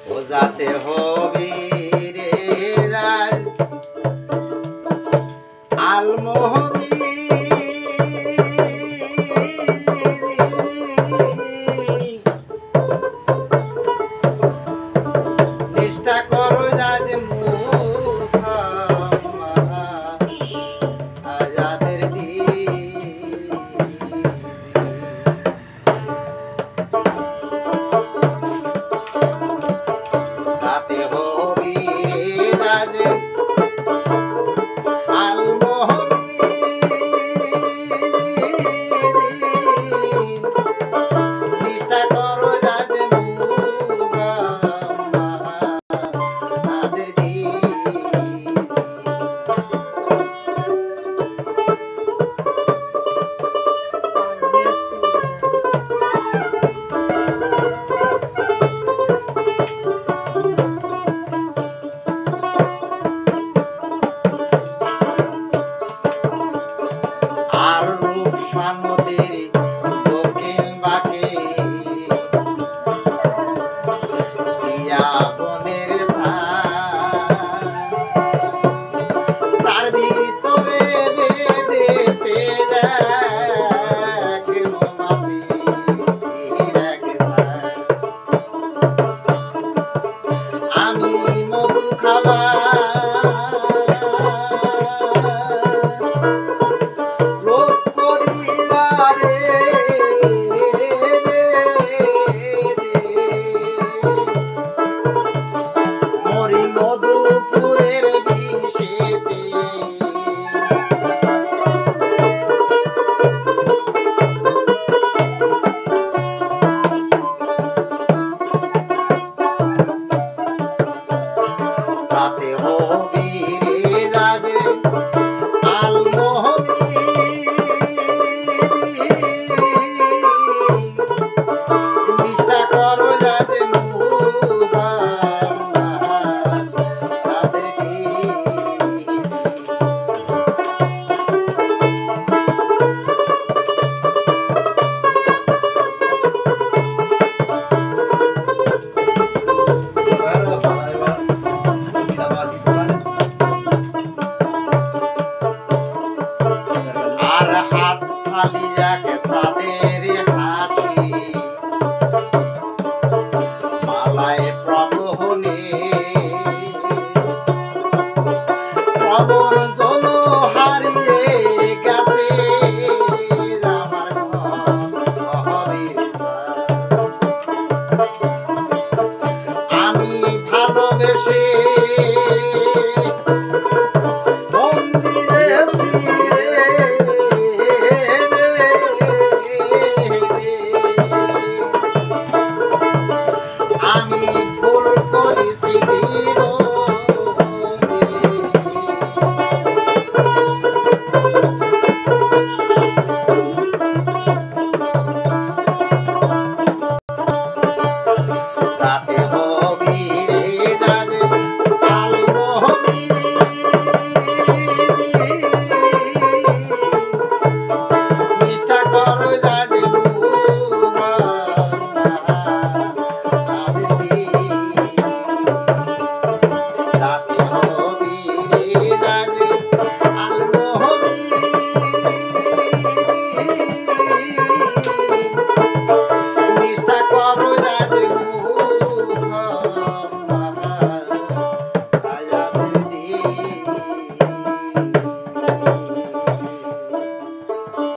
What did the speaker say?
ও যাতে হবি রে রাজ আলমোহবি নিষ্ঠা করো যাতে আজাদের যাতে হবি রে রাজে আলমোহবি নিষ্ঠা করো যাতে আর রূপসা নদীর দক্ষিণ বাঁকে দিয়া বনের তার ভিতরে বেঁধেছে আমি মধু খাবা মধুপুরের বিষেতে তাতে হবি রে রাজে আলমোহবি নিষ্ঠা করো যাতে আর হাত খালি রাখে সাদের হাসি মালায় প্রবহনে পবন জন হারিয়ে গেছে আমার ঘরের আমি ভালোবেসে আমি ভুল করেছি জীবনে যাতে